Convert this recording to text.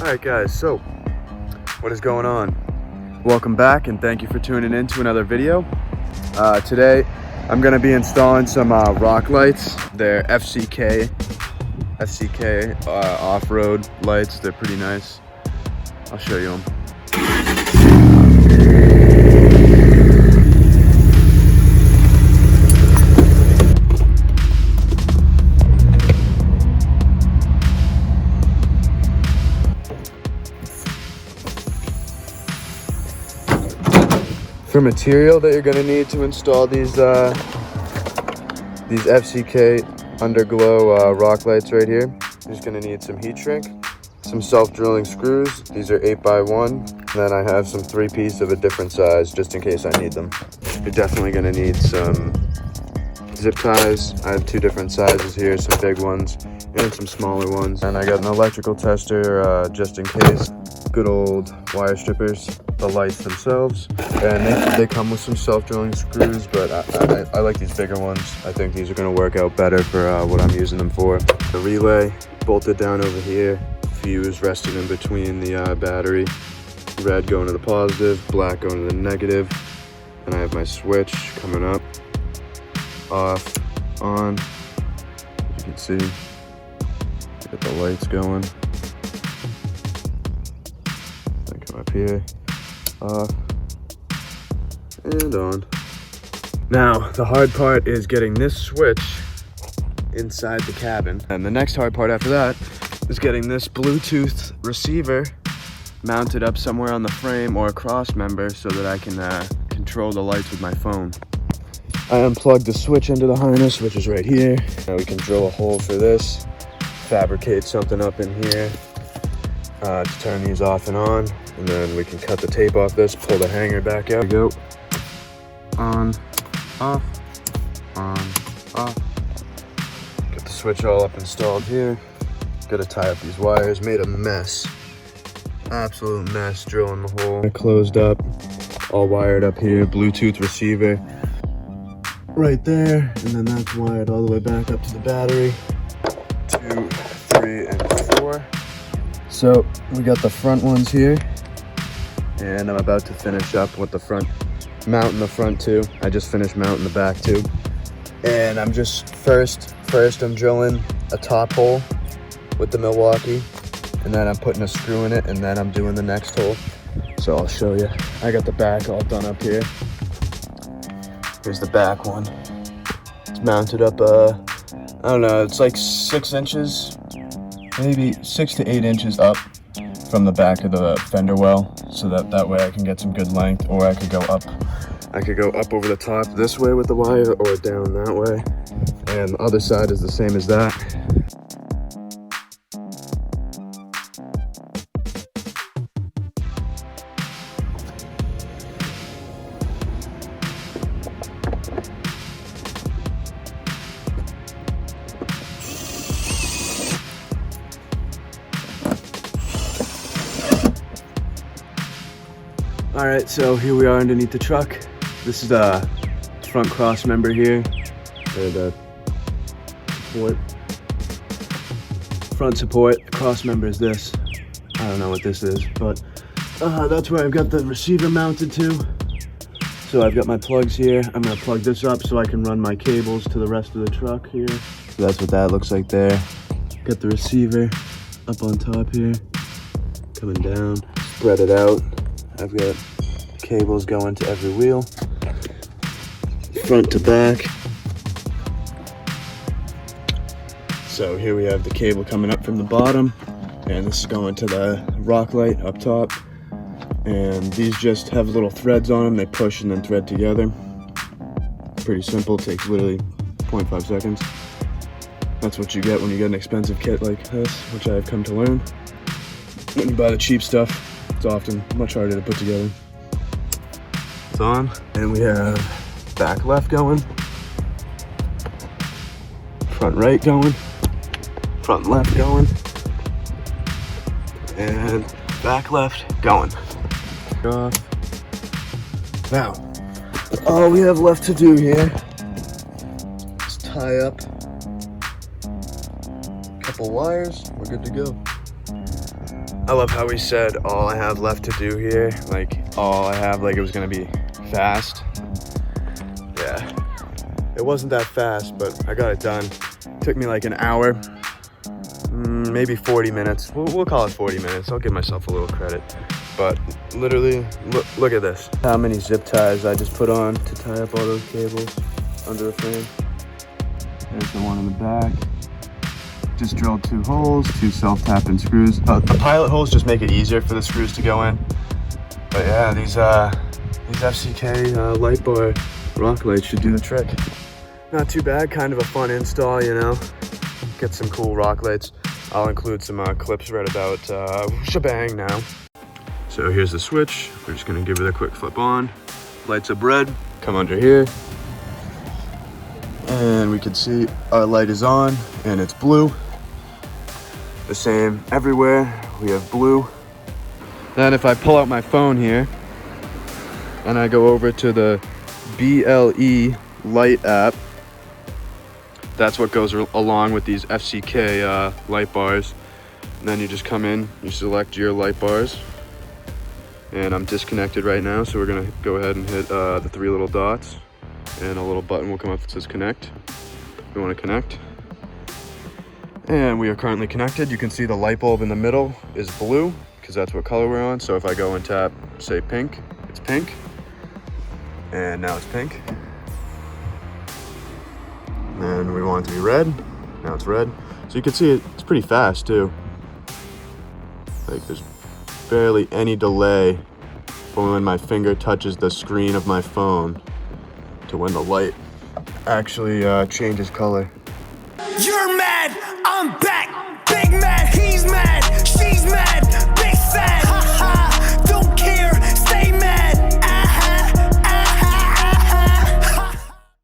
Alright guys, so what is going on? Welcome back and thank you for tuning in to another video. Today I'm going to be installing some rock lights. They're FCK off-road lights. They're pretty nice. I'll show you them. For material that you're going to need to install these FCK underglow rock lights right here, you're just going to need some heat shrink, some self-drilling screws. These are 8x1, and then I have some 3-piece of a different size just in case I need them. You're definitely going to need some zip ties. I have 2 different sizes here, some big ones and some smaller ones. And I got an electrical tester just in case. Good old wire strippers, the lights themselves, and they come with some self-drilling screws, but I like these bigger ones. I think these are going to work out better for what I'm using them for. The relay bolted down over here, fuse resting in between the battery, red going to the positive, black going to the negative, and I have my switch coming up, off, on. As you can see, get the lights going. Up here, off, and on. Now, the hard part is getting this switch inside the cabin. And the next hard part after that is getting this Bluetooth receiver mounted up somewhere on the frame or a cross member so that I can control the lights with my phone. I unplugged the switch into the harness, which is right here. Now we can drill a hole for this, fabricate something up in here to turn these off and on. And then we can cut the tape off this, pull the hanger back out. There we go. On, off, off. Get the switch all up installed here. Gotta tie up these wires. Made a mess. Absolute mess drilling the hole. Closed up, all wired up here. Bluetooth receiver right there. And then that's wired all the way back up to the battery. 2, 3, and 4. So we got the front ones here. And I'm about to finish up with the front, mounting the front too. I just finished mounting the back too. And I'm just, first I'm drilling a top hole with the Milwaukee, and then I'm putting a screw in it, and then I'm doing the next hole. So I'll show you. I got the back all done up here. Here's the back one. It's mounted up, I don't know, it's like 6 inches, maybe 6 to 8 inches up from the back of the fender well, so that way I can get some good length, or I could go up over the top this way with the wire, or down that way, and the other side is the same as that. All right, so here we are underneath the truck. This is the front cross member here, or the support. Front support, the cross member is this. I don't know what this is, but that's where I've got the receiver mounted to. So I've got my plugs here. I'm gonna plug this up so I can run my cables to the rest of the truck here. So that's what that looks like there. Got the receiver up on top here, coming down, spread it out. I've got cables going to every wheel, front to back. So here we have the cable coming up from the bottom, and this is going to the rock light up top. And these just have little threads on them. They push and then thread together. Pretty simple, takes literally 0.5 seconds. That's what you get when you get an expensive kit like this, which I've come to learn. When you buy the cheap stuff, it's often much harder to put together. It's on, and we have back left going, front right going, front left going, and back left going. Off. Now, all we have left to do here is tie up a couple wires. We're good to go. I love how he said all I have left to do here, like all I have, like it was gonna be fast. Yeah, it wasn't that fast, but I got it done. Took me like an hour, maybe 40 minutes. We'll call it 40 minutes. I'll give myself a little credit. But literally, look at this. How many zip ties I just put on to tie up all those cables under the frame. There's the one in the back. Just drilled 2 holes, 2 self-tapping screws. The pilot holes just make it easier for the screws to go in. But yeah, these FCK light bar rock lights should do the trick. Not too bad, kind of a fun install, you know. Get some cool rock lights. I'll include some clips right about shebang now. So here's the switch. We're just gonna give it a quick flip on. Lights up red, come under here. And we can see our light is on and it's blue. The same everywhere, we have blue. Then if I pull out my phone here and I go over to the BLE light app, that's what goes along with these FCK light bars. And then you just come in, you select your light bars. And I'm disconnected right now, so we're gonna go ahead and hit the 3 little dots, and a little button will come up that says connect. We wanna connect. And we are currently connected. You can see the light bulb in the middle is blue, because that's what color we're on. So if I go and tap, say pink, it's pink. And now it's pink. And we want it to be red. Now it's red. So you can see it's pretty fast too. Like there's barely any delay from when my finger touches the screen of my phone to when the light actually changes color. You're mad,